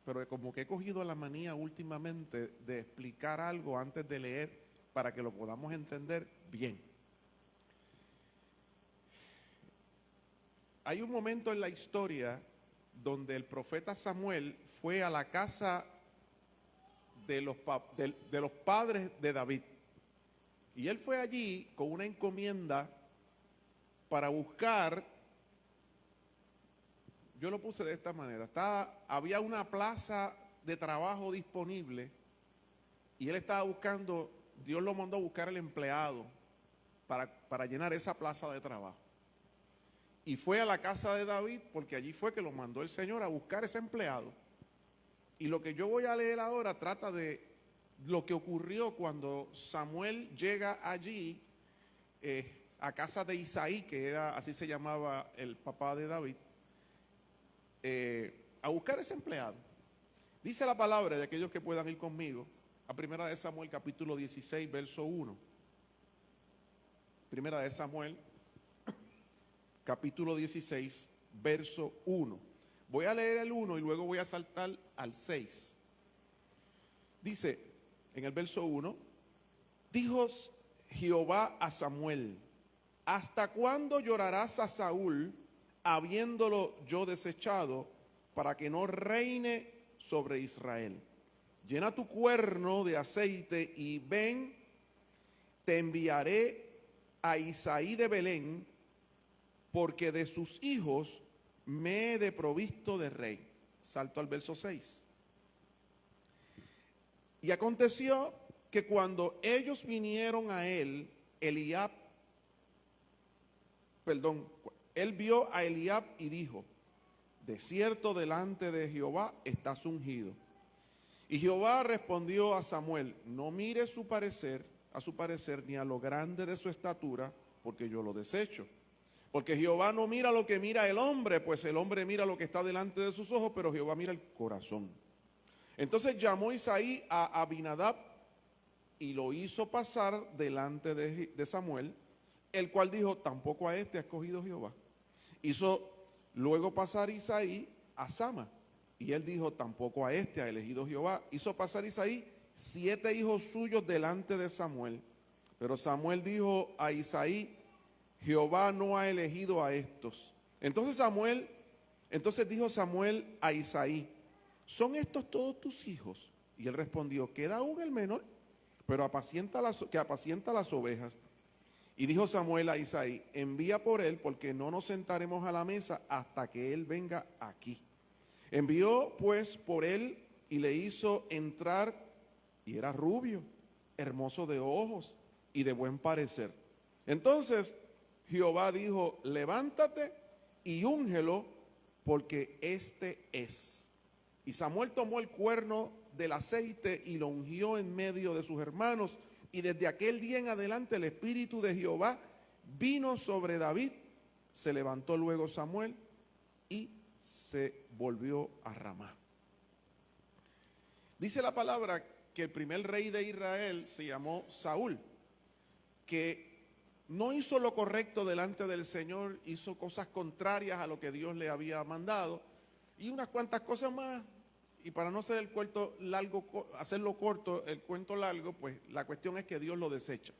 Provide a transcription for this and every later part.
pero como que he cogido la manía últimamente de explicar algo antes de leer para que lo podamos entender bien. Hay un momento en la historia donde el profeta Samuel fue a la casa de los padres de David. Y él fue allí con una encomienda para buscar, yo lo puse de esta manera, había una plaza de trabajo disponible y él estaba buscando, Dios lo mandó a buscar el empleado para llenar esa plaza de trabajo. Y fue a la casa de David porque allí fue que lo mandó el Señor a buscar ese empleado. Y lo que yo voy a leer ahora trata de lo que ocurrió cuando Samuel llega allí a casa de Isaí, que era, así se llamaba el papá de David, a buscar ese empleado. Dice la palabra de aquellos que puedan ir conmigo a Primera de Samuel capítulo 16, verso 1. Primera de Samuel capítulo 16, verso 1. Voy a leer el 1 y luego voy a saltar al 6. Dice en el verso 1, dijo Jehová a Samuel, ¿hasta cuándo llorarás a Saúl, habiéndolo yo desechado, para que no reine sobre Israel? Llena tu cuerno de aceite y ven, te enviaré a Isaí de Belén, porque de sus hijos me he de provisto de rey. Salto al verso 6. Y aconteció que cuando ellos vinieron a él, él vio a Eliab y dijo, de cierto delante de Jehová estás ungido. Y Jehová respondió a Samuel, no mires a su parecer, ni a lo grande de su estatura, porque yo lo desecho. Porque Jehová no mira lo que mira el hombre, pues el hombre mira lo que está delante de sus ojos, pero Jehová mira el corazón. Entonces llamó Isaí a Abinadab y lo hizo pasar delante de Samuel, el cual dijo, tampoco a este ha escogido Jehová. Hizo luego pasar Isaí a Sama, y él dijo, tampoco a este ha elegido Jehová. Hizo pasar Isaí 7 hijos suyos delante de Samuel. Pero Samuel dijo a Isaí, Jehová no ha elegido a estos. Entonces dijo Samuel a Isaí, ¿son estos todos tus hijos? Y él respondió, queda aún el menor, pero que apacienta las ovejas. Y dijo Samuel a Isaí, envía por él, porque no nos sentaremos a la mesa hasta que él venga aquí. Envió pues por él y le hizo entrar, y era rubio, hermoso de ojos y de buen parecer. Entonces Jehová dijo, levántate y úngelo, porque este es. Y Samuel tomó el cuerno del aceite y lo ungió en medio de sus hermanos. Y desde aquel día en adelante el espíritu de Jehová vino sobre David. Se levantó luego Samuel y se volvió a Ramá. Dice la palabra que el primer rey de Israel se llamó Saúl, que no hizo lo correcto delante del Señor, hizo cosas contrarias a lo que Dios le había mandado y unas cuantas cosas más. Y para no hacer el cuento largo, hacerlo corto, el cuento largo, pues la cuestión es que Dios lo desecha.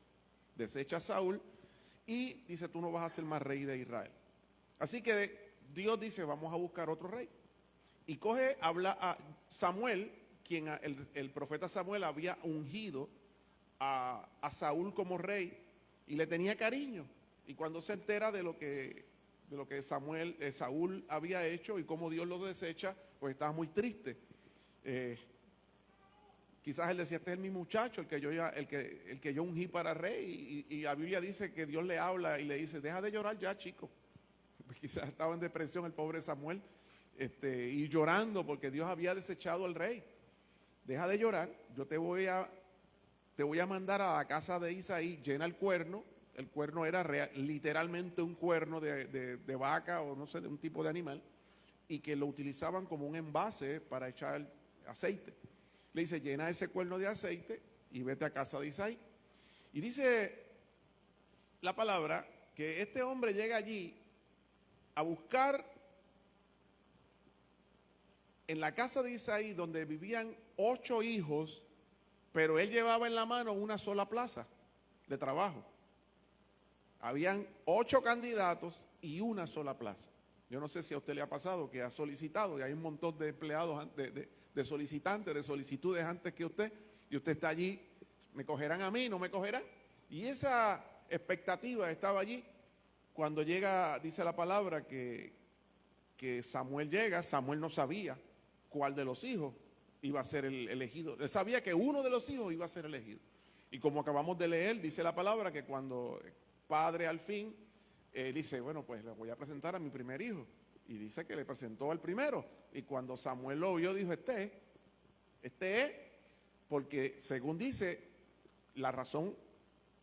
Desecha a Saúl y dice, tú no vas a ser más rey de Israel. Así que Dios dice, vamos a buscar otro rey. Y habla a Samuel, quien el profeta Samuel había ungido a Saúl como rey y le tenía cariño. Y cuando se entera de lo que Saúl había hecho y cómo Dios lo desecha, pues estaba muy triste. Quizás él decía, este es mi muchacho, el que yo ungí para rey, y la Biblia dice que Dios le habla y le dice, deja de llorar ya, chico. Quizás estaba en depresión el pobre Samuel, y llorando porque Dios había desechado al rey. Deja de llorar, yo te voy a mandar a la casa de Isaí, llena el cuerno era literalmente un cuerno de vaca o no sé, de un tipo de animal, y que lo utilizaban como un envase para echar aceite. Le dice, llena ese cuerno de aceite y vete a casa de Isaí. Y dice la palabra que este hombre llega allí a buscar en la casa de Isaí, donde vivían 8 hijos, pero él llevaba en la mano una sola plaza de trabajo. Habían 8 candidatos y una sola plaza. Yo no sé si a usted le ha pasado que ha solicitado, y hay un montón de empleados, de solicitantes, de solicitudes antes que usted, y usted está allí, ¿me cogerán a mí? ¿No me cogerán? Y esa expectativa estaba allí. Cuando llega, dice la palabra, que Samuel llega, Samuel no sabía cuál de los hijos iba a ser el elegido. Él sabía que uno de los hijos iba a ser elegido. Y como acabamos de leer, dice la palabra que cuando el padre al fin dice, bueno, pues le voy a presentar a mi primer hijo. Y dice que le presentó al primero. Y cuando Samuel lo vio, dijo, este es, porque según dice, la razón,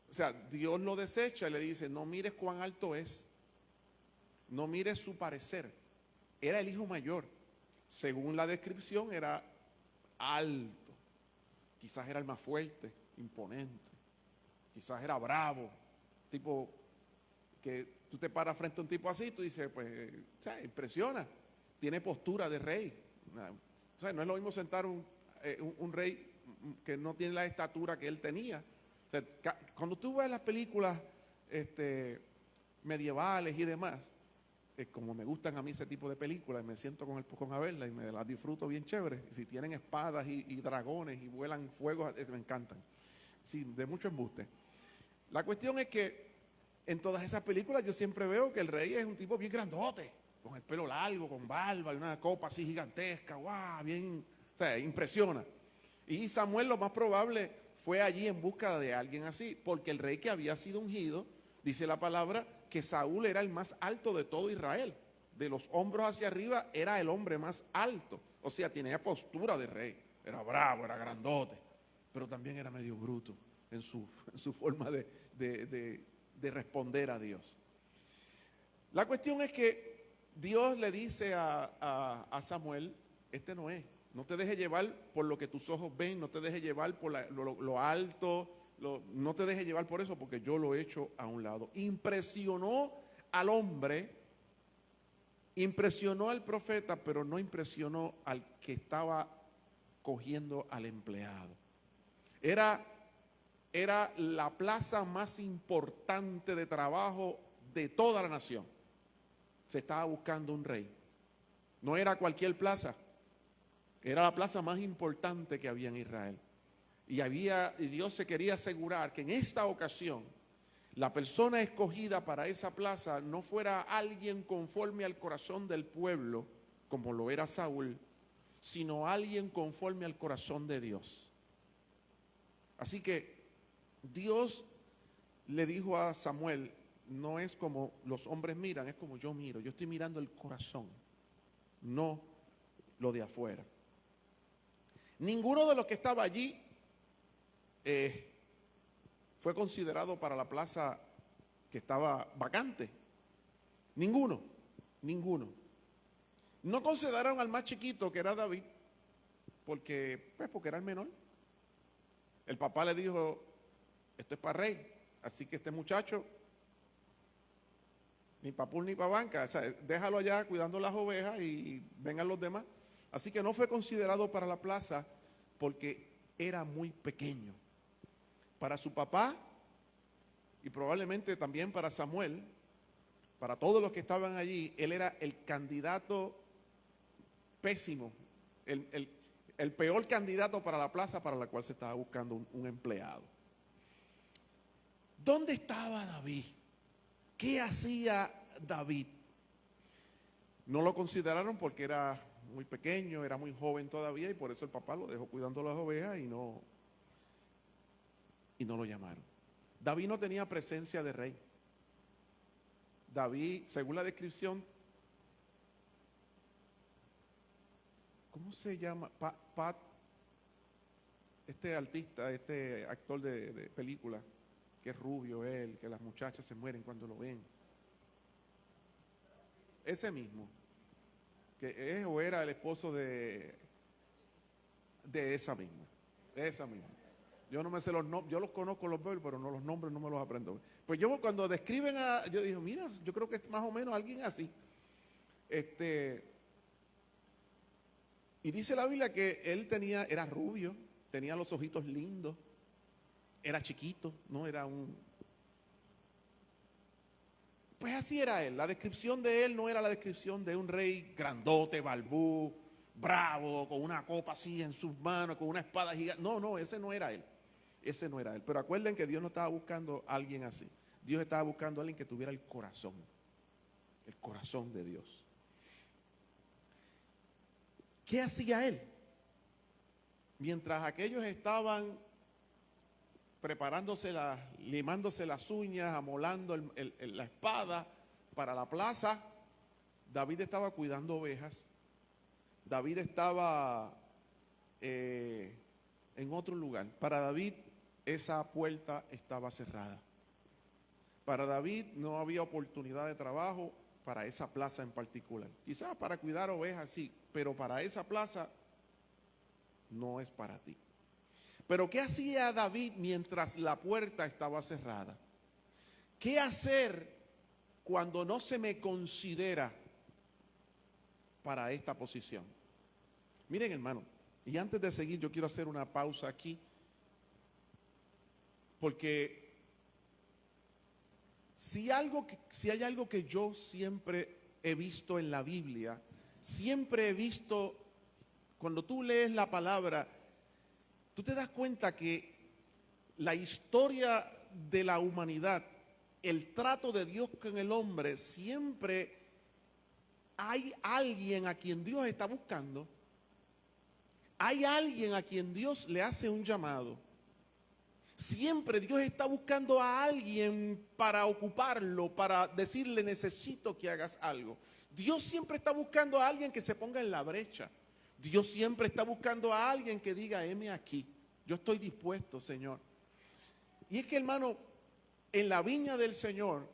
o sea, Dios lo desecha y le dice, no mires cuán alto es, no mires su parecer. Era el hijo mayor. Según la descripción, era alto. Quizás era el más fuerte, imponente. Quizás era bravo, tipo que tú te paras frente a un tipo así, tú dices, pues, o sea, impresiona, tiene postura de rey. O sea, no es lo mismo sentar un rey que no tiene la estatura que él tenía. O sea, cuando tú ves las películas medievales y demás, como me gustan a mí ese tipo de películas, me siento con a verla y me las disfruto bien chévere. Si tienen espadas y dragones y vuelan fuegos, me encantan. Sí, de mucho embuste. La cuestión es que en todas esas películas yo siempre veo que el rey es un tipo bien grandote, con el pelo largo, con barba y una copa así gigantesca, ¡guau! Bien, o sea, impresiona. Y Samuel lo más probable fue allí en busca de alguien así, porque el rey que había sido ungido, dice la palabra, que Saúl era el más alto de todo Israel. De los hombros hacia arriba era el hombre más alto. O sea, tenía postura de rey. Era bravo, era grandote, pero también era medio bruto en su forma de responder a Dios. La cuestión es que Dios le dice a Samuel, no te dejes llevar por lo que tus ojos ven, no te dejes llevar por lo alto, no te dejes llevar por eso, porque yo lo he hecho a un lado. Impresionó al hombre, impresionó al profeta, pero no impresionó al que estaba cogiendo al empleado. Era la plaza más importante de trabajo de toda la nación. Se estaba buscando un rey. No era cualquier plaza, era la plaza más importante que había en Israel. Y Dios se quería asegurar que en esta ocasión la persona escogida para esa plaza no fuera alguien conforme al corazón del pueblo, como lo era Saúl, sino alguien conforme al corazón de Dios. Así que Dios le dijo a Samuel, no es como los hombres miran, es como yo miro. Yo estoy mirando el corazón, no lo de afuera. Ninguno de los que estaba allí fue considerado para la plaza que estaba vacante. Ninguno. No consideraron al más chiquito, que era David, porque era el menor. El papá le dijo, esto es para rey, así que este muchacho, ni para pool ni para banca, o sea, déjalo allá cuidando las ovejas y vengan los demás. Así que no fue considerado para la plaza porque era muy pequeño. Para su papá y probablemente también para Samuel, para todos los que estaban allí, él era el candidato pésimo, el peor candidato para la plaza para la cual se estaba buscando un empleado. ¿Dónde estaba David? ¿Qué hacía David? No lo consideraron porque era muy pequeño, era muy joven todavía y por eso el papá lo dejó cuidando las ovejas y no lo llamaron. David no tenía presencia de rey. David, según la descripción, ¿cómo se llama? Este artista, este actor de película, que es rubio él, que las muchachas se mueren cuando lo ven. Ese mismo, que es o era el esposo de esa misma. Yo no me sé los nombres, yo los conozco los veo, pero no los nombres no me los aprendo. Pues yo cuando describen yo digo, mira, yo creo que es más o menos alguien así. Y dice la Biblia que él era rubio, tenía los ojitos lindos, era chiquito, no era un... Pues así era él. La descripción de él no era la descripción de un rey grandote, balbú, bravo, con una copa así en sus manos, con una espada gigante. No, ese no era él. Ese no era él. Pero acuerden que Dios no estaba buscando a alguien así. Dios estaba buscando a alguien que tuviera el corazón de Dios. ¿Qué hacía él? Mientras aquellos estaban limándose las uñas, amolando la espada para la plaza, David estaba cuidando ovejas. David estaba en otro lugar. Para David esa puerta estaba cerrada. Para David no había oportunidad de trabajo para esa plaza en particular. Quizás para cuidar ovejas sí, pero para esa plaza no es para ti. Pero ¿qué hacía David mientras la puerta estaba cerrada? ¿Qué hacer cuando no se me considera para esta posición? Miren, hermano, y antes de seguir yo quiero hacer una pausa aquí, porque si hay algo que yo siempre he visto en la Biblia, siempre he visto, cuando tú lees la palabra, tú te das cuenta que la historia de la humanidad, el trato de Dios con el hombre, siempre hay alguien a quien Dios está buscando. Hay alguien a quien Dios le hace un llamado. Siempre Dios está buscando a alguien para ocuparlo, para decirle necesito que hagas algo. Dios siempre está buscando a alguien que se ponga en la brecha. Dios siempre está buscando a alguien que diga, heme aquí, yo estoy dispuesto, Señor. Y es que, hermano, en la viña del Señor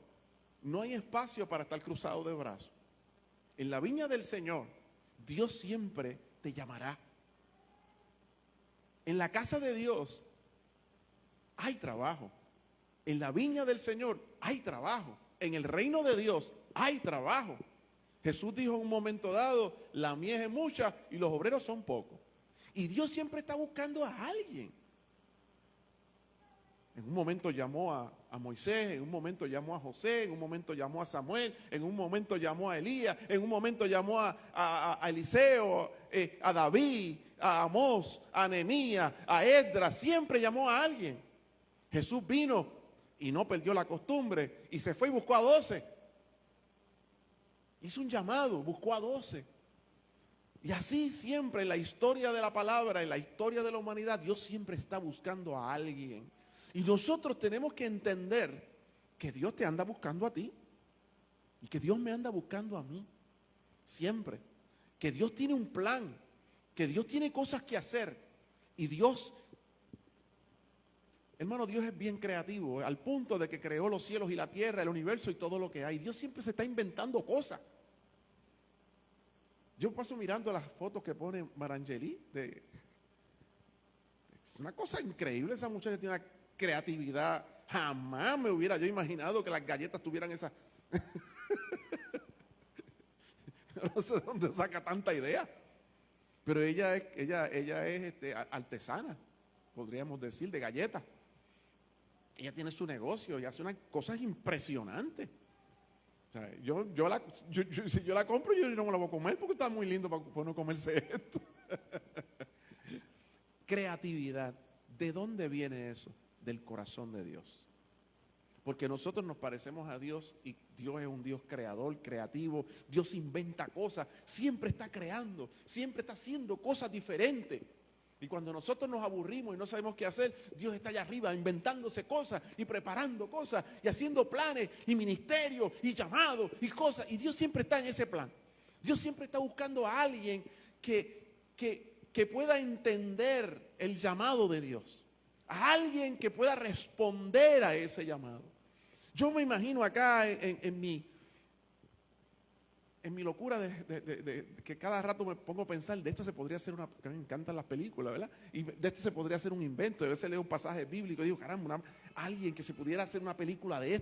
no hay espacio para estar cruzado de brazos. En la viña del Señor, Dios siempre te llamará. En la casa de Dios hay trabajo. En la viña del Señor hay trabajo. En el reino de Dios hay trabajo. Jesús dijo en un momento dado, la mies es mucha y los obreros son pocos. Y Dios siempre está buscando a alguien. En un momento llamó a Moisés, en un momento llamó a José, en un momento llamó a Samuel, en un momento llamó a Elías, en un momento llamó a Eliseo, a David, a Amós, a Nehemías, a Esdras, siempre llamó a alguien. Jesús vino y no perdió la costumbre y se fue y buscó a 12. Hizo un llamado, buscó a 12. Y así siempre en la historia de la palabra, en la historia de la humanidad, Dios siempre está buscando a alguien. Y nosotros tenemos que entender que Dios te anda buscando a ti y que Dios me anda buscando a mí. Siempre. Que Dios tiene un plan, que Dios tiene cosas que hacer. Y Dios, hermano, Dios es bien creativo, al punto de que creó los cielos y la tierra, el universo y todo lo que hay. Dios siempre se está inventando cosas. Yo paso mirando las fotos que pone Marangeli. Es una cosa increíble, esa muchacha tiene una creatividad. Jamás me hubiera yo imaginado que las galletas tuvieran esa. No sé dónde saca tanta idea. Pero ella es artesana, podríamos decir, de galletas. Ella tiene su negocio y hace unas cosas impresionantes. O sea, si yo la compro, yo no me la voy a comer porque está muy lindo para no comerse esto. Creatividad. ¿De dónde viene eso? Del corazón de Dios. Porque nosotros nos parecemos a Dios y Dios es un Dios creador, creativo. Dios inventa cosas, siempre está creando, siempre está haciendo cosas diferentes. Y cuando nosotros nos aburrimos y no sabemos qué hacer, Dios está allá arriba inventándose cosas y preparando cosas y haciendo planes y ministerios y llamados y cosas. Y Dios siempre está en ese plan. Dios siempre está buscando a alguien que pueda entender el llamado de Dios. A alguien que pueda responder a ese llamado. Yo me imagino acá en mi locura de que cada rato me pongo a pensar, de esto se podría hacer que me encantan las películas, ¿verdad? Y de esto se podría hacer un invento. A veces leo un pasaje bíblico y digo, caramba, alguien que se pudiera hacer una película de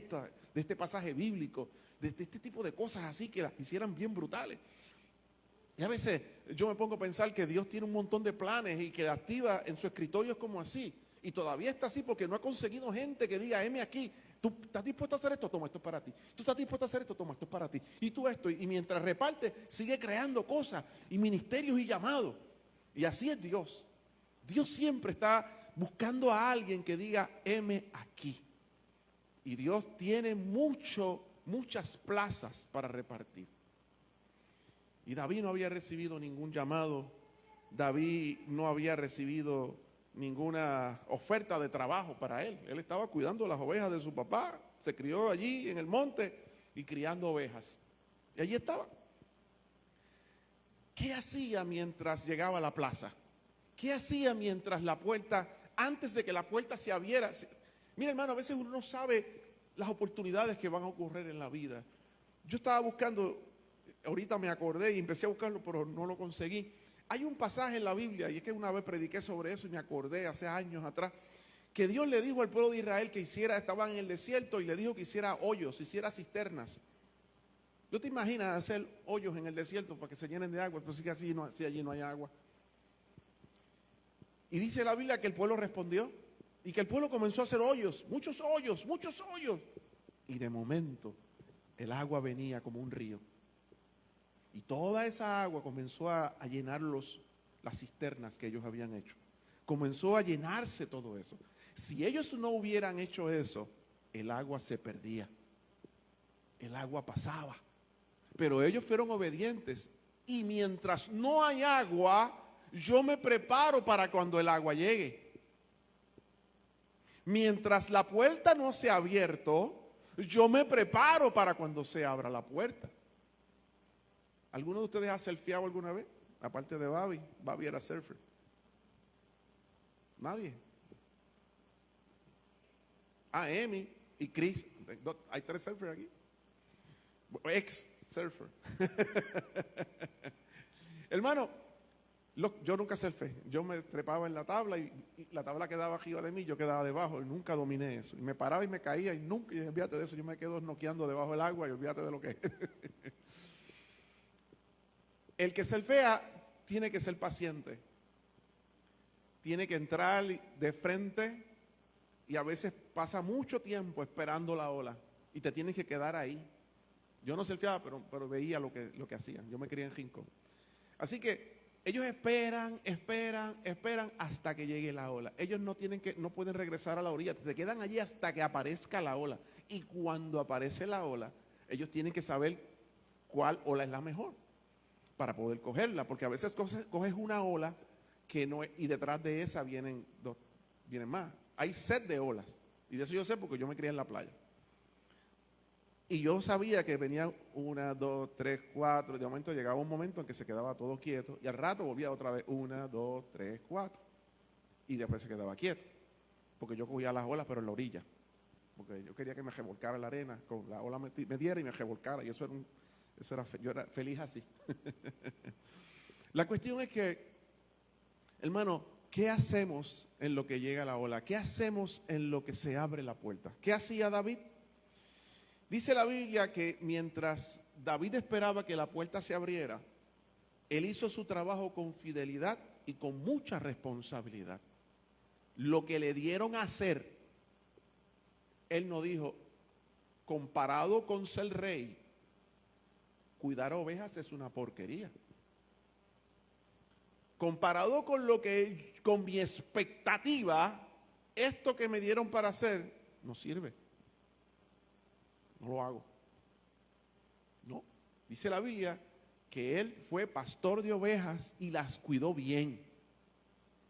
este pasaje bíblico, de este tipo de cosas así que las hicieran bien brutales. Y a veces yo me pongo a pensar que Dios tiene un montón de planes y que activa en su escritorio como así. Y todavía está así porque no ha conseguido gente que diga, heme aquí, tú estás dispuesto a hacer esto, toma, esto es para ti. Tú estás dispuesto a hacer esto, toma, esto es para ti. Y tú esto, y mientras reparte, sigue creando cosas y ministerios y llamados. Y así es Dios. Dios siempre está buscando a alguien que diga, heme aquí. Y Dios tiene muchas plazas para repartir. Y David no había recibido ningún llamado, David no había recibido ninguna oferta de trabajo para él. Él estaba cuidando las ovejas de su papá, se crió allí en el monte y criando ovejas. Y allí estaba. ¿Qué hacía mientras llegaba a la plaza? ¿Qué hacía mientras la puerta, antes de que la puerta se abriera? Mira, hermano, a veces uno no sabe las oportunidades que van a ocurrir en la vida. Yo estaba buscando, ahorita me acordé y empecé a buscarlo, pero no lo conseguí. Hay un pasaje en la Biblia, y es que una vez prediqué sobre eso y me acordé hace años atrás, que Dios le dijo al pueblo de Israel que estaban en el desierto y le dijo que hiciera hoyos, hiciera cisternas. ¿Tú te imaginas hacer hoyos en el desierto para que se llenen de agua? Pues sí que si allí no hay agua. Y dice la Biblia que el pueblo respondió y que el pueblo comenzó a hacer hoyos, muchos hoyos, muchos hoyos. Y de momento el agua venía como un río. Y toda esa agua comenzó a llenar las cisternas que ellos habían hecho. Comenzó a llenarse todo eso. Si ellos no hubieran hecho eso, el agua se perdía. El agua pasaba. Pero ellos fueron obedientes. Y mientras no hay agua, yo me preparo para cuando el agua llegue. Mientras la puerta no se ha abierto, yo me preparo para cuando se abra la puerta. ¿Alguno de ustedes ha surfeado alguna vez? Aparte de Babi. Babi era surfer. Nadie. Amy y Chris. Hay 3 surfers aquí. Ex surfer. Hermano, yo nunca surfé. Yo me trepaba en la tabla y la tabla quedaba arriba de mí, yo quedaba debajo y nunca dominé eso. Y me paraba y me caía y nunca, y olvídate de eso, yo me quedo noqueando debajo del agua y olvídate de lo que es. El que surfea tiene que ser paciente. Tiene que entrar de frente y a veces pasa mucho tiempo esperando la ola y te tienes que quedar ahí. Yo no surfeaba, pero veía lo que hacían. Yo me crié en Rincón. Así que ellos esperan hasta que llegue la ola. Ellos no pueden regresar a la orilla, se quedan allí hasta que aparezca la ola. Y cuando aparece la ola, ellos tienen que saber cuál ola es la mejor para poder cogerla, porque a veces coges una ola que no es, y detrás de esa vienen más. Hay set de olas, y de eso yo sé porque yo me crié en la playa. Y yo sabía que venían 1, 2, 3, 4, de momento llegaba un momento en que se quedaba todo quieto, y al rato volvía otra vez 1, 2, 3, 4, y después se quedaba quieto, porque yo cogía las olas pero en la orilla, porque yo quería que me revolcara la arena, con la ola me diera y me revolcara, y yo era feliz así. La cuestión es que, hermano, ¿qué hacemos en lo que llega la ola? ¿Qué hacemos en lo que se abre la puerta? ¿Qué hacía David? Dice la Biblia que mientras David esperaba que la puerta se abriera, él hizo su trabajo con fidelidad y con mucha responsabilidad. Lo que le dieron a hacer, él no dijo, comparado con ser rey, cuidar ovejas es una porquería. Comparado con mi expectativa, esto que me dieron para hacer, no sirve. No lo hago. No. Dice la Biblia que él fue pastor de ovejas y las cuidó bien.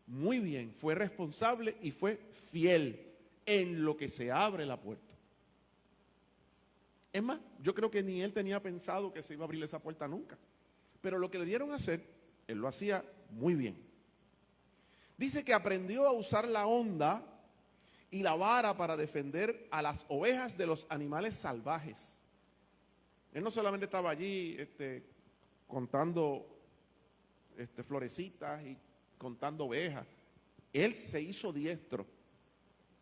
Muy bien. Fue responsable y fue fiel en lo que se abre la puerta. Es más, yo creo que ni él tenía pensado que se iba a abrir esa puerta nunca. Pero lo que le dieron a hacer, él lo hacía muy bien. Dice que aprendió a usar la honda y la vara para defender a las ovejas de los animales salvajes. Él no solamente estaba allí contando florecitas y contando ovejas. Él se hizo diestro.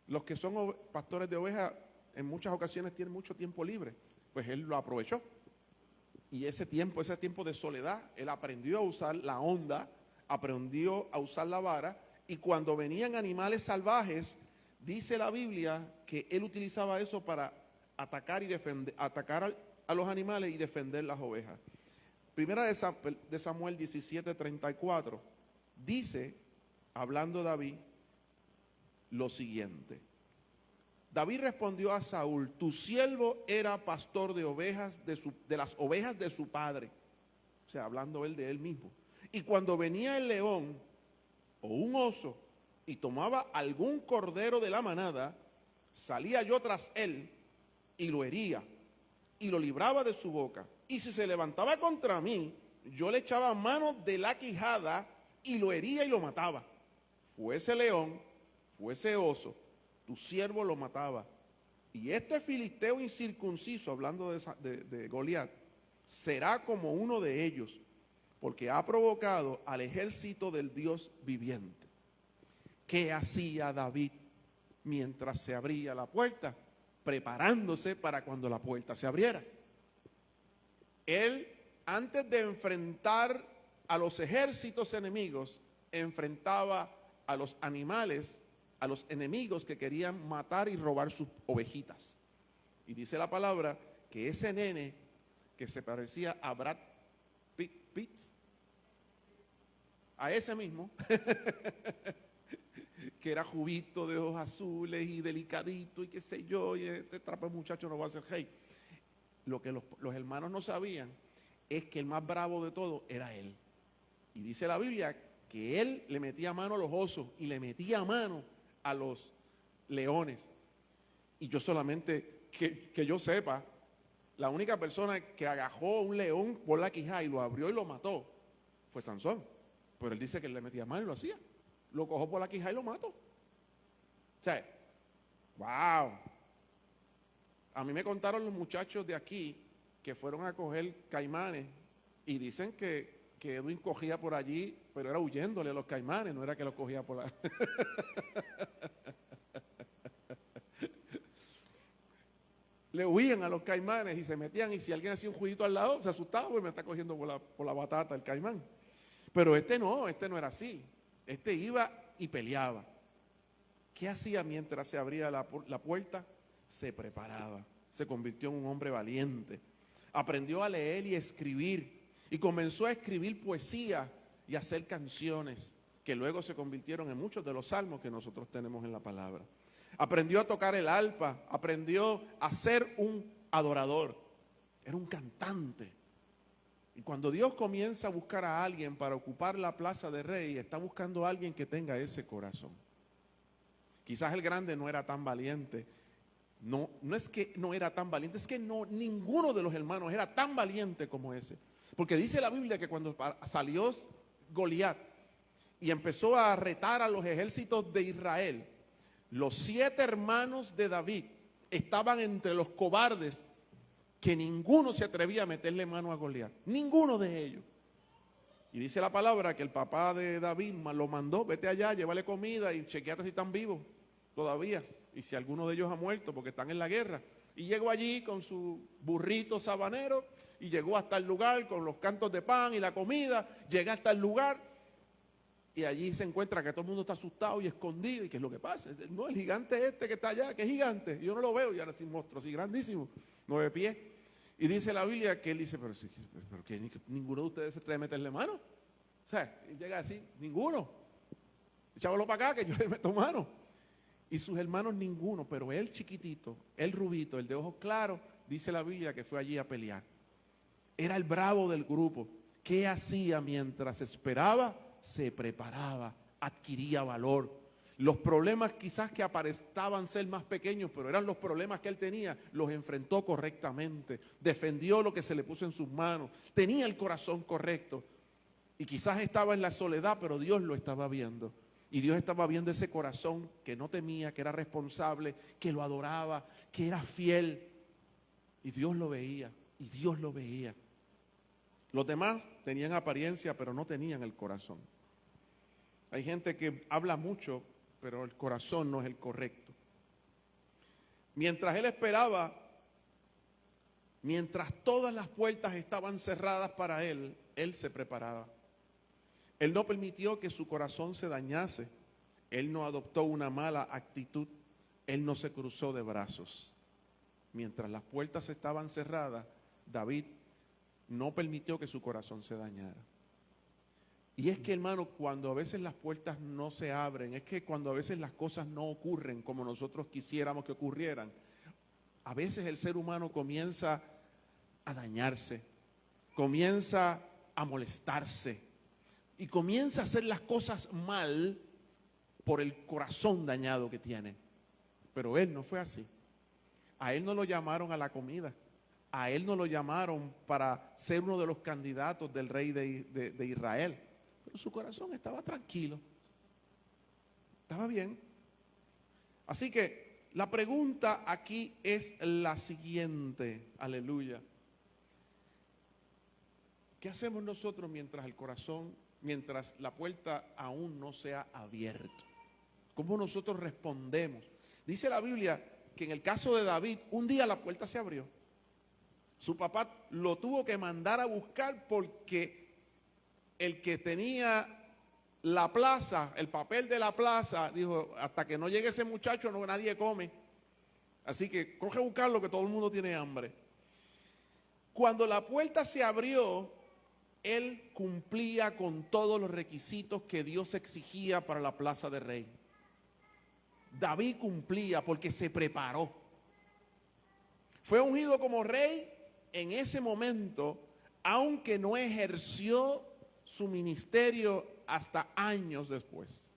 Los que son pastores de ovejas en muchas ocasiones tienen mucho tiempo libre, pues él lo aprovechó. Y ese tiempo de soledad, él aprendió a usar la honda, aprendió a usar la vara, y cuando venían animales salvajes, dice la Biblia que él utilizaba eso para atacar y defender, a los animales y defender las ovejas. Primera de Samuel 17:34 dice, hablando David, lo siguiente. David respondió a Saúl: tu siervo era pastor de ovejas de las ovejas de su padre. O sea, hablando él de él mismo. Y cuando venía el león o un oso y tomaba algún cordero de la manada, salía yo tras él y lo hería y lo libraba de su boca. Y si se levantaba contra mí, yo le echaba mano de la quijada y lo hería y lo mataba. Fuese león, fuese oso, tu siervo lo mataba. Y este filisteo incircunciso, hablando de Goliat, será como uno de ellos, porque ha provocado al ejército del Dios viviente. ¿Qué hacía David mientras se abría la puerta? Preparándose para cuando la puerta se abriera. Él, antes de enfrentar a los ejércitos enemigos, enfrentaba a los animales, a los enemigos que querían matar y robar sus ovejitas. Y dice la palabra que ese nene que se parecía a Brad Pitt, a ese mismo, que era jubito de ojos azules y delicadito y qué sé yo, y este trapo de muchacho no va a ser rey. Lo que los hermanos no sabían es que el más bravo de todos era él. Y dice la Biblia que él le metía mano a los osos y le metía mano a los leones. Y yo solamente, que yo sepa, la única persona que agajó a un león por la quijada y lo abrió y lo mató fue Sansón. Pero él dice que él le metía mano y lo hacía. Lo cogió por la quijada y lo mató. O sea, wow. A mí me contaron los muchachos de aquí que fueron a coger caimanes y dicen que Edwin cogía por allí, pero era huyéndole a los caimanes, no era que los cogía por la... Le huían a los caimanes y se metían, y si alguien hacía un juguito al lado, se asustaba, pues me está cogiendo por la batata el caimán. Pero este no era así. Este iba y peleaba. ¿Qué hacía mientras se abría la puerta? Se preparaba, se convirtió en un hombre valiente. Aprendió a leer y escribir, y comenzó a escribir poesía y a hacer canciones, que luego se convirtieron en muchos de los salmos que nosotros tenemos en la palabra. Aprendió a tocar el arpa, aprendió a ser un adorador, era un cantante. Y cuando Dios comienza a buscar a alguien para ocupar la plaza de rey, está buscando a alguien que tenga ese corazón. Quizás el grande no era tan valiente. No es que no era tan valiente, es que ninguno de los hermanos era tan valiente como ese. Porque dice la Biblia que cuando salió Goliat y empezó a retar a los ejércitos de Israel, los 7 hermanos de David estaban entre los cobardes que ninguno se atrevía a meterle mano a Goliat. Ninguno de ellos. Y dice la palabra que el papá de David lo mandó: vete allá, llévale comida y chequeate si están vivos todavía. Y si alguno de ellos ha muerto porque están en la guerra. Y llegó allí con su burrito sabanero y llegó hasta el lugar con los cantos de pan y la comida. Llega hasta el lugar y allí se encuentra que todo el mundo está asustado y escondido. ¿Y qué es lo que pasa? No, el gigante este que está allá, que es gigante. Yo no lo veo, y ahora es un monstruo así grandísimo, 9 pies. Y dice la Biblia que él dice, pero que ninguno de ustedes se atreve a meterle mano. O sea, él llega así, ninguno. Echámoslo para acá que yo le meto mano. Y sus hermanos ninguno, pero él chiquitito, el rubito, el de ojos claros, dice la Biblia que fue allí a pelear. Era el bravo del grupo. ¿Qué hacía mientras esperaba? Se preparaba, adquiría valor. Los problemas quizás que aparentaban ser más pequeños, pero eran los problemas que él tenía, los enfrentó correctamente, defendió lo que se le puso en sus manos, tenía el corazón correcto. Y quizás estaba en la soledad, pero Dios lo estaba viendo. Y Dios estaba viendo ese corazón que no temía, que era responsable, que lo adoraba, que era fiel. Y Dios lo veía, y Dios lo veía. Los demás tenían apariencia, pero no tenían el corazón. Hay gente que habla mucho, pero el corazón no es el correcto. Mientras él esperaba, Mientras todas las puertas estaban cerradas para él, él se preparaba. Él no permitió que su corazón se dañase. Él no adoptó una mala actitud. Él no se cruzó de brazos. Mientras las puertas estaban cerradas, David no permitió que su corazón se dañara. Y es que, hermano, cuando a veces las puertas no se abren, es que cuando a veces las cosas no ocurren como nosotros quisiéramos que ocurrieran, a veces el ser humano comienza a dañarse, comienza a molestarse y comienza a hacer las cosas mal por el corazón dañado que tiene. Pero él no fue así. A él no lo llamaron a la comida. A él no lo llamaron para ser uno de los candidatos del rey de Israel. Pero su corazón estaba tranquilo. Estaba bien. Así que la pregunta aquí es la siguiente. Aleluya. ¿Qué hacemos nosotros mientras la puerta aún no se ha abierto? ¿Cómo nosotros respondemos? Dice la Biblia que en el caso de David, un día la puerta se abrió. Su papá lo tuvo que mandar a buscar porque el que tenía la plaza, el papel de la plaza, dijo, hasta que no llegue ese muchacho nadie come. Así que coge a buscarlo que todo el mundo tiene hambre. Cuando la puerta se abrió, él cumplía con todos los requisitos que Dios exigía para la plaza de rey. David cumplía porque se preparó. Fue ungido como rey en ese momento, aunque no ejerció su ministerio hasta años después.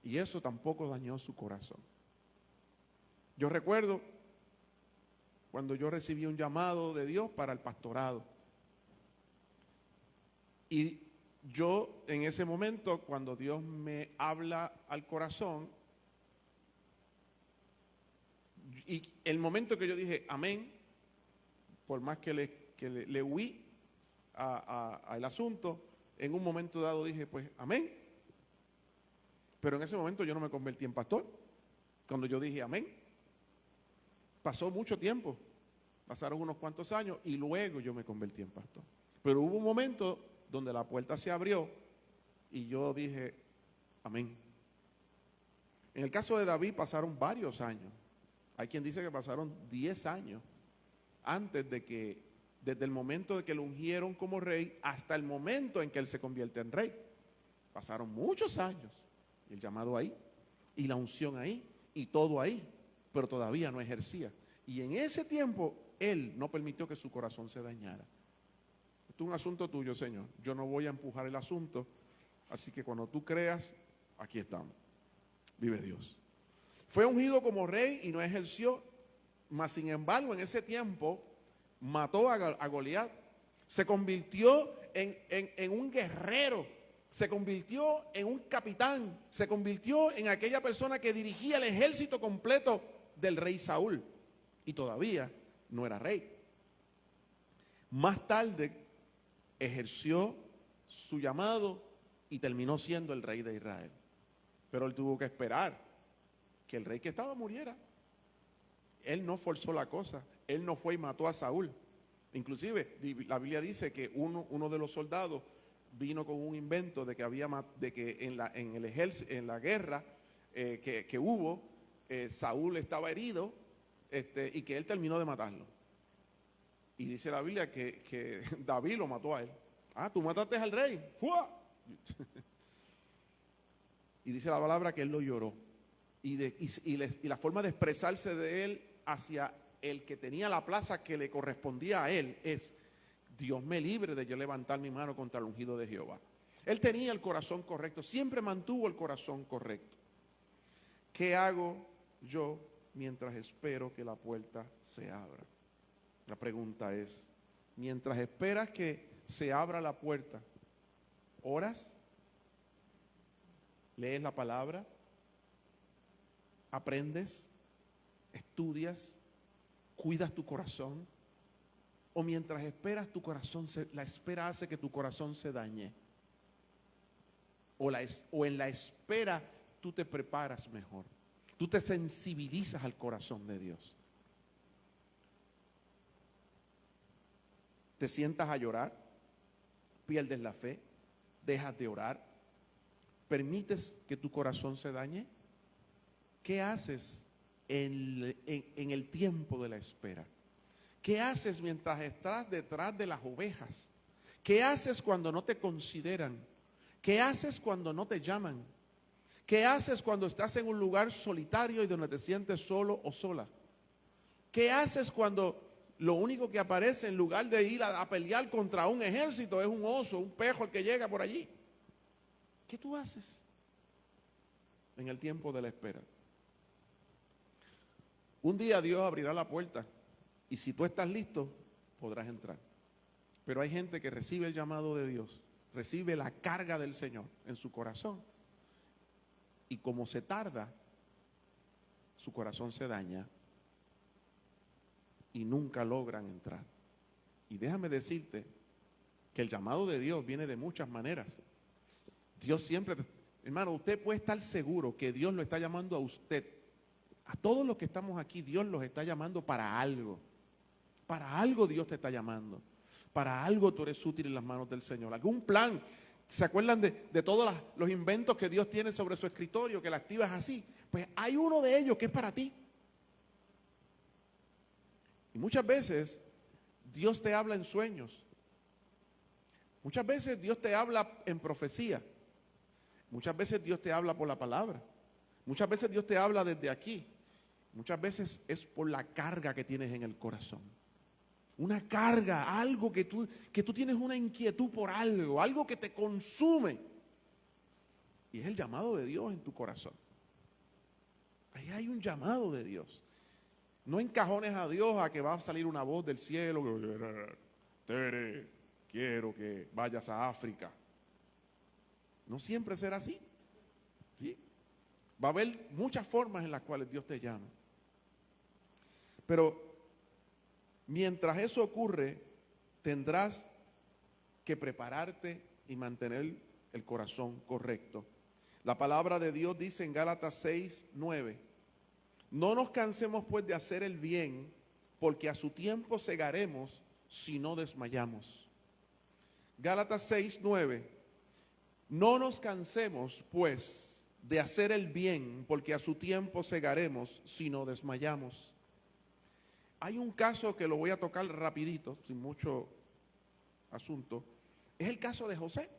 Y eso tampoco dañó su corazón. Yo recuerdo cuando yo recibí un llamado de Dios para el pastorado. Y yo en ese momento, cuando Dios me habla al corazón, y el momento que yo dije amén, por más que le huí al asunto, en un momento dado dije pues amén. Pero en ese momento yo no me convertí en pastor. Cuando yo dije amén, pasó mucho tiempo, pasaron unos cuantos años y luego yo me convertí en pastor. Pero hubo un momento donde la puerta se abrió y yo dije amén. En el caso de David pasaron varios años. Hay quien dice que pasaron 10 años antes de que, desde el momento de que lo ungieron como rey hasta el momento en que él se convierte en rey. Pasaron muchos años. El llamado ahí, y la unción ahí, y todo ahí, pero todavía no ejercía. Y en ese tiempo, él no permitió que su corazón se dañara. Esto es un asunto tuyo, Señor. Yo no voy a empujar el asunto, así que cuando tú creas, aquí estamos. Vive Dios. Fue ungido como rey y no ejerció, mas sin embargo, en ese tiempo, mató a Goliat. Se convirtió en un guerrero. Se convirtió en un capitán, se convirtió en aquella persona que dirigía el ejército completo del rey Saúl. Y todavía no era rey. Más tarde ejerció su llamado y terminó siendo el rey de Israel. Pero él tuvo que esperar que el rey que estaba muriera. Él no forzó la cosa, él no fue y mató a Saúl. Inclusive la Biblia dice que uno de los soldados vino con un invento de que en la guerra que hubo, Saúl estaba herido y que él terminó de matarlo. Y dice la Biblia que David lo mató a él. Ah, tú mataste al rey. ¡Fua! Y dice la palabra que él lo lloró. Y la forma de expresarse de él hacia el que tenía la plaza que le correspondía a él es: Dios me libre de yo levantar mi mano contra el ungido de Jehová. Él tenía el corazón correcto, siempre mantuvo el corazón correcto. ¿Qué hago yo mientras espero que la puerta se abra? La pregunta es, mientras esperas que se abra la puerta, ¿oras? ¿Lees la palabra? ¿Aprendes? ¿Estudias? ¿Cuidas tu corazón? O mientras esperas la espera hace que tu corazón se dañe. O en la espera tú te preparas mejor. Tú te sensibilizas al corazón de Dios. te sientas a llorar, pierdes la fe, dejas de orar, permites que tu corazón se dañe. ¿Qué haces en el tiempo de la espera? ¿Qué haces mientras estás detrás de las ovejas? ¿Qué haces cuando no te consideran? ¿Qué haces cuando no te llaman? ¿Qué haces cuando estás en un lugar solitario y donde te sientes solo o sola? ¿Qué haces cuando lo único que aparece en lugar de ir a pelear contra un ejército es un oso, un pejo el que llega por allí? ¿Qué tú haces en el tiempo de la espera? Un día Dios abrirá la puerta y si tú estás listo, podrás entrar. Pero hay gente que recibe el llamado de Dios, recibe la carga del Señor en su corazón. Y como se tarda, su corazón se daña y nunca logran entrar. Y déjame decirte que el llamado de Dios viene de muchas maneras. Dios siempre, hermano, usted puede estar seguro que Dios lo está llamando a usted. A todos los que estamos aquí, Dios los está llamando para algo. Para algo Dios te está llamando. Para algo tú eres útil en las manos del Señor. Algún plan. ¿Se acuerdan de todos los inventos que Dios tiene sobre su escritorio, que la activas así? Pues hay uno de ellos que es para ti. Y muchas veces Dios te habla en sueños. Muchas veces Dios te habla en profecía. Muchas veces Dios te habla por la palabra. Muchas veces Dios te habla desde aquí. Muchas veces es por la carga que tienes en el corazón. Una carga, algo que tú tienes una inquietud por algo que te consume. Y es el llamado de Dios en tu corazón. Ahí hay un llamado de Dios. No encajones a Dios a que va a salir una voz del cielo. Tere, quiero que vayas a África. No siempre será así. ¿Sí? Va a haber muchas formas en las cuales Dios te llama. Pero mientras eso ocurre, tendrás que prepararte y mantener el corazón correcto. La palabra de Dios dice en Gálatas 6:9, no nos cansemos pues de hacer el bien, porque a su tiempo segaremos si no desmayamos. Gálatas 6:9, no nos cansemos pues de hacer el bien, porque a su tiempo segaremos si no desmayamos. Hay un caso que lo voy a tocar rapidito, sin mucho asunto. Es el caso de José.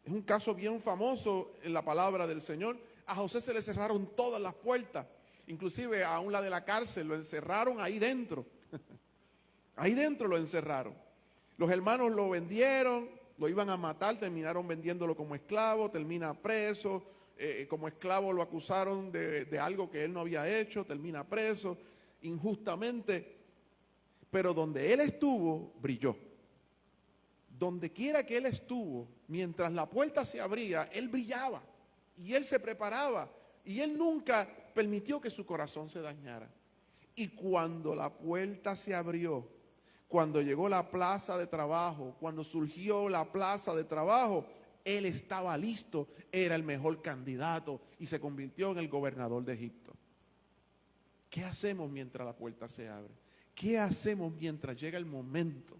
Es un caso bien famoso en la palabra del Señor. A José se le cerraron todas las puertas, inclusive aún la de la cárcel, lo encerraron ahí dentro. Ahí dentro lo encerraron. Los hermanos lo vendieron, lo iban a matar, terminaron vendiéndolo como esclavo, termina preso. Como esclavo lo acusaron de algo que él no había hecho, termina preso injustamente, pero donde él estuvo, brilló. Donde quiera que él estuvo, mientras la puerta se abría, él brillaba y él se preparaba y él nunca permitió que su corazón se dañara. Y cuando la puerta se abrió, cuando llegó la plaza de trabajo, cuando surgió la plaza de trabajo, él estaba listo, era el mejor candidato y se convirtió en el gobernador de Egipto. ¿Qué hacemos mientras la puerta se abre? ¿Qué hacemos mientras llega el momento?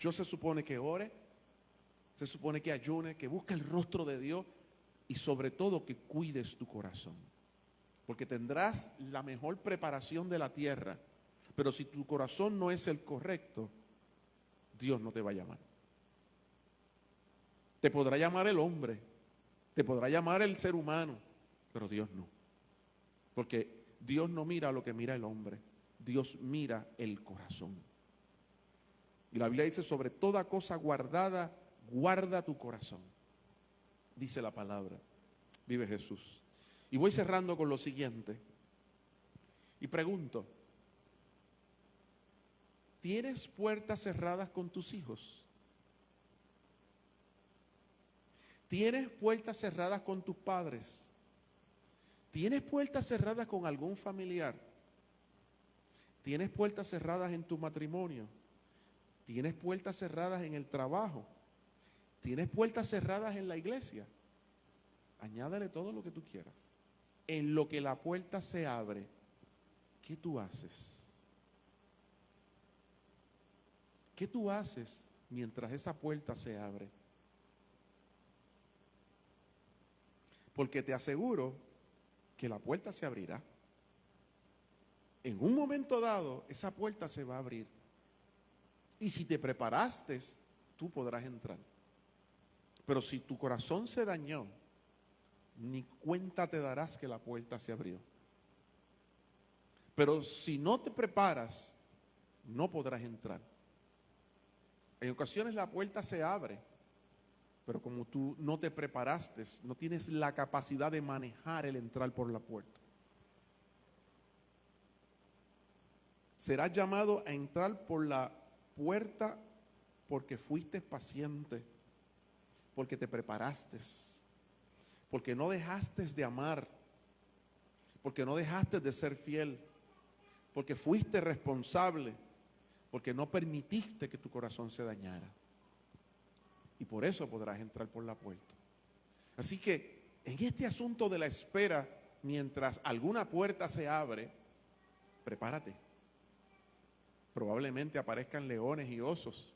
Yo se supone que ore, se supone que ayune, que busque el rostro de Dios y sobre todo que cuides tu corazón. Porque tendrás la mejor preparación de la tierra, pero si tu corazón no es el correcto, Dios no te va a llamar. Te podrá llamar el hombre, te podrá llamar el ser humano, pero Dios no. Porque Dios no mira lo que mira el hombre, Dios mira el corazón. Y la Biblia dice, sobre toda cosa guardada, guarda tu corazón. Dice la palabra, vive Jesús. Y voy cerrando con lo siguiente. Y pregunto, ¿tienes puertas cerradas con tus hijos? ¿Tienes puertas cerradas con tus padres? ¿Tienes puertas cerradas con algún familiar? ¿Tienes puertas cerradas en tu matrimonio? ¿Tienes puertas cerradas en el trabajo? ¿Tienes puertas cerradas en la iglesia? Añádale todo lo que tú quieras. En lo que la puerta se abre, ¿qué tú haces? ¿qué tú haces mientras esa puerta se abre? Porque te aseguro que la puerta se abrirá. En un momento dado, esa puerta se va a abrir. Y si te preparaste, tú podrás entrar. Pero si tu corazón se dañó, ni cuenta te darás que la puerta se abrió. Pero si no te preparas, no podrás entrar. En ocasiones la puerta se abre, pero como tú no te preparaste, no tienes la capacidad de manejar el entrar por la puerta. Serás llamado a entrar por la puerta porque fuiste paciente, porque te preparaste, porque no dejaste de amar, porque no dejaste de ser fiel, porque fuiste responsable, porque no permitiste que tu corazón se dañara. Y por eso podrás entrar por la puerta. Así que en este asunto de la espera, mientras alguna puerta se abre, prepárate. Probablemente aparezcan leones y osos.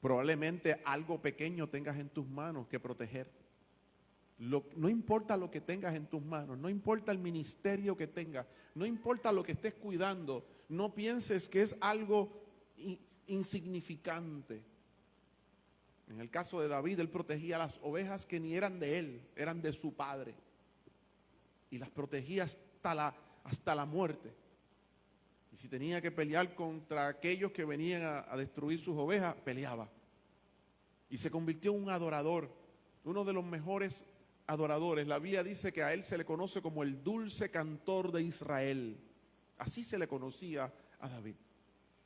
Probablemente algo pequeño tengas en tus manos que proteger. No importa lo que tengas en tus manos, no importa el ministerio que tengas, no importa lo que estés cuidando, no pienses que es algo insignificante. En el caso de David, él protegía las ovejas que ni eran de él, eran de su padre. Y las protegía hasta la muerte. Y si tenía que pelear contra aquellos que venían a destruir sus ovejas, peleaba. Y se convirtió en un adorador, uno de los mejores adoradores. La Biblia dice que a él se le conoce como el dulce cantor de Israel. Así se le conocía a David.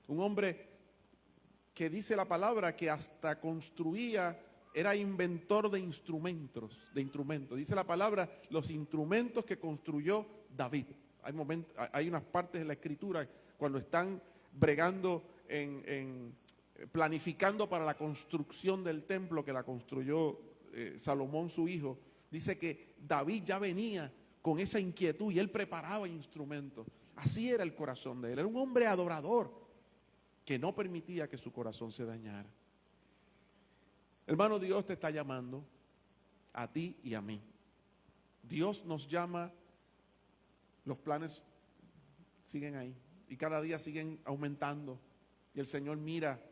Un hombre que dice la palabra que hasta construía, era inventor de instrumentos. Dice la palabra, los instrumentos que construyó David. Hay unas partes de la escritura cuando están bregando planificando para la construcción del templo que la construyó Salomón su hijo. Dice que David ya venía con esa inquietud y él preparaba instrumentos. Así era el corazón de él. Era un hombre adorador que no permitía que su corazón se dañara. Hermano, Dios te está llamando a ti y a mí. Dios nos llama, los planes siguen ahí y cada día siguen aumentando. Y el Señor mira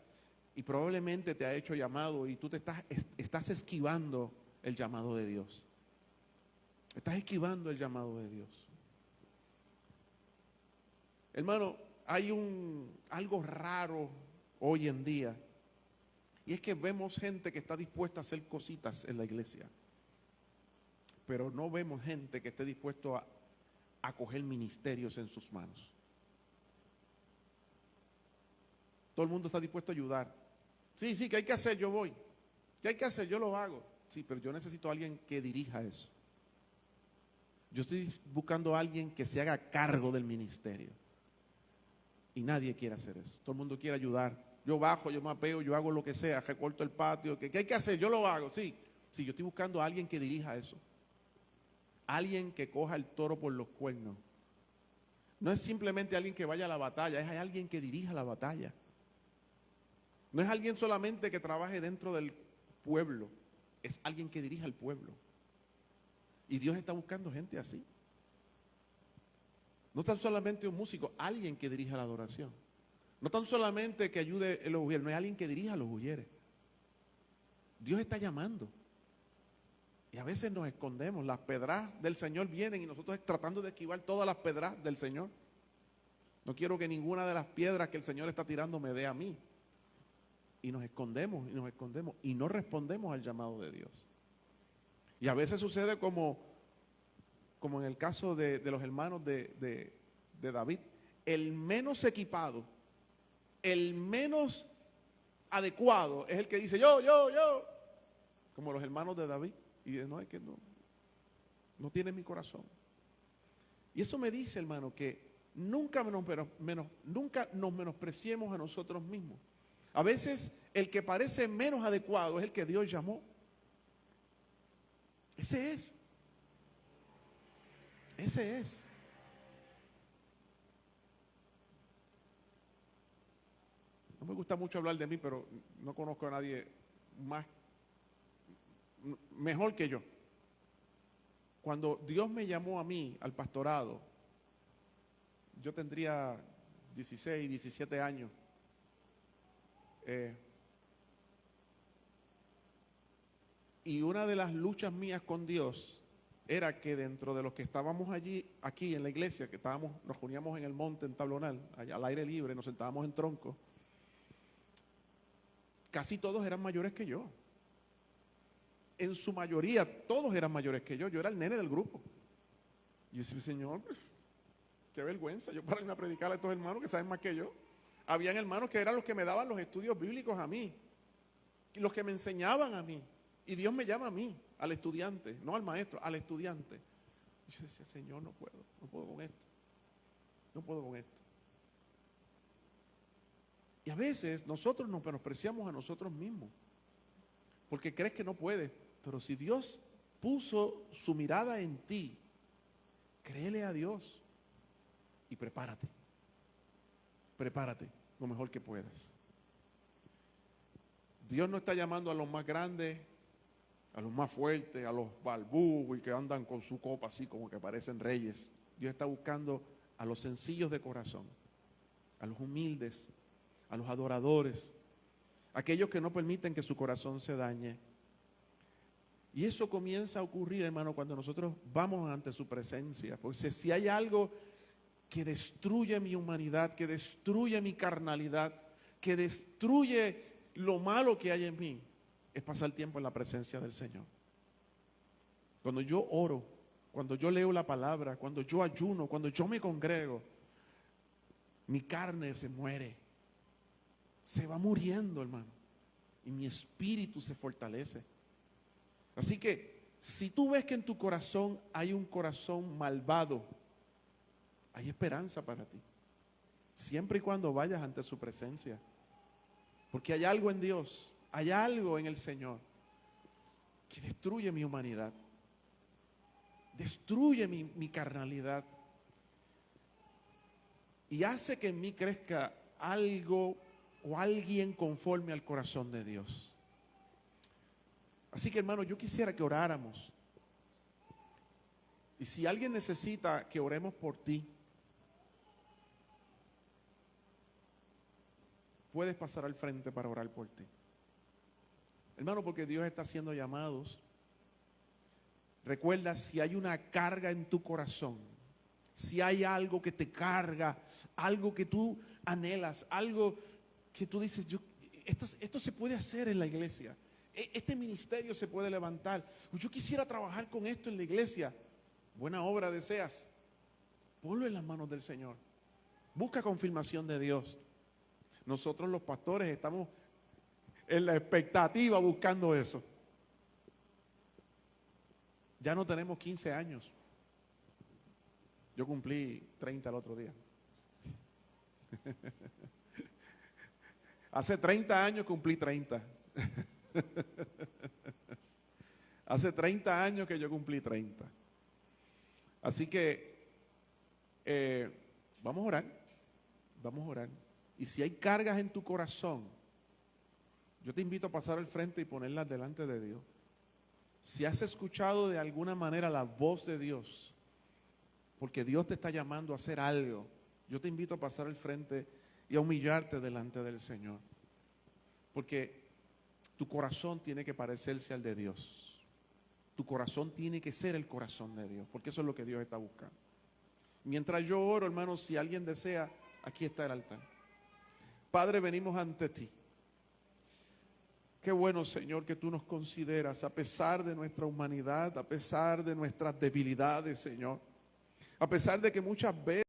y probablemente te ha hecho llamado y tú estás esquivando el llamado de Dios. Estás esquivando el llamado de Dios. Hermano, hay algo raro hoy en día, y es que vemos gente que está dispuesta a hacer cositas en la iglesia, pero no vemos gente que esté dispuesto a coger ministerios en sus manos. Todo el mundo está dispuesto a ayudar. Sí, ¿qué hay que hacer? Yo voy. ¿Qué hay que hacer? Yo lo hago. Sí, pero yo necesito a alguien que dirija eso. Yo estoy buscando a alguien que se haga cargo del ministerio. Y nadie quiere hacer eso. Todo el mundo quiere ayudar. Yo bajo, yo mapeo, yo hago lo que sea, recorto el patio. ¿Qué hay que hacer? Yo lo hago. Sí, yo estoy buscando a alguien que dirija eso. Alguien que coja el toro por los cuernos. No es simplemente alguien que vaya a la batalla, es alguien que dirija la batalla. No es alguien solamente que trabaje dentro del pueblo, es alguien que dirija el pueblo. Y Dios está buscando gente así. No tan solamente un músico, alguien que dirija la adoración. No tan solamente que ayude en los ujieres, no es alguien que dirija los ujieres. Dios está llamando. Y a veces nos escondemos, las pedras del Señor vienen y nosotros tratando de esquivar todas las pedras del Señor. No quiero que ninguna de las piedras que el Señor está tirando me dé a mí. Y nos escondemos y no respondemos al llamado de Dios. Y a veces sucede como en el caso de los hermanos de David, el menos equipado, el menos adecuado es el que dice yo, como los hermanos de David. Y no, es que no tiene mi corazón. Y eso me dice, hermano, que nunca nos menospreciemos a nosotros mismos. A veces el que parece menos adecuado es el que Dios llamó. Ese es. No me gusta mucho hablar de mí, pero no conozco a nadie mejor que yo. Cuando Dios me llamó a mí al pastorado, yo tendría 16, 17 años. Y una de las luchas mías con Dios era que dentro de los que estábamos aquí en la iglesia, que nos reuníamos en el monte, en Tablonal, allá al aire libre, nos sentábamos en troncos, casi todos eran mayores que yo. En su mayoría, todos eran mayores que yo. Yo era el nene del grupo. Y yo decía, Señor, pues, qué vergüenza. Yo para irme a predicar a estos hermanos que saben más que yo. Habían hermanos que eran los que me daban los estudios bíblicos a mí, los que me enseñaban a mí. Y Dios me llama a mí, al estudiante, no al maestro, al estudiante. Y yo decía, Señor, no puedo con esto. No puedo con esto. Y a veces nosotros nos menospreciamos a nosotros mismos, porque crees que no puedes. Pero si Dios puso su mirada en ti, créele a Dios y prepárate. Prepárate lo mejor que puedas. Dios no está llamando a los más grandes, a los más fuertes, a los balbús y que andan con su copa así como que parecen reyes. Dios está buscando a los sencillos de corazón, a los humildes, a los adoradores, aquellos que no permiten que su corazón se dañe. Y eso comienza a ocurrir, hermano, cuando nosotros vamos ante su presencia. Porque si hay algo que destruye mi humanidad, que destruye mi carnalidad, que destruye lo malo que hay en mí, es pasar tiempo en la presencia del Señor. Cuando yo oro, cuando yo leo la palabra, cuando yo ayuno, cuando yo me congrego, mi carne se muere. Se va muriendo, hermano. Y mi espíritu se fortalece. Así que, si tú ves que en tu corazón hay un corazón malvado, hay esperanza para ti. Siempre y cuando vayas ante su presencia. Porque hay algo en Dios, hay algo en el Señor que destruye mi humanidad, destruye mi carnalidad y hace que en mí crezca algo o alguien conforme al corazón de Dios. Así que, hermano, yo quisiera que oráramos. Y si alguien necesita que oremos por ti, puedes pasar al frente para orar por ti. Hermano, porque Dios está haciendo llamados. Recuerda, si hay una carga en tu corazón, si hay algo que te carga, algo que tú anhelas, algo que tú dices, esto se puede hacer en la iglesia. Este ministerio se puede levantar. Yo quisiera trabajar con esto en la iglesia. Buena obra deseas. Ponlo en las manos del Señor. Busca confirmación de Dios. Nosotros los pastores estamos en la expectativa buscando eso. Ya no tenemos 15 años. Yo cumplí 30 el otro día. Hace 30 años cumplí 30. Hace 30 años que yo cumplí 30. Así que vamos a orar. Vamos a orar. Y si hay cargas en tu corazón, yo te invito a pasar al frente y ponerlas delante de Dios. Si has escuchado de alguna manera la voz de Dios, porque Dios te está llamando a hacer algo, yo te invito a pasar al frente y a humillarte delante del Señor. Porque tu corazón tiene que parecerse al de Dios. Tu corazón tiene que ser el corazón de Dios, porque eso es lo que Dios está buscando. Mientras yo oro, hermano, si alguien desea, aquí está el altar. Padre, venimos ante ti. Qué bueno, Señor, que tú nos consideras a pesar de nuestra humanidad, a pesar de nuestras debilidades, Señor. A pesar de que muchas veces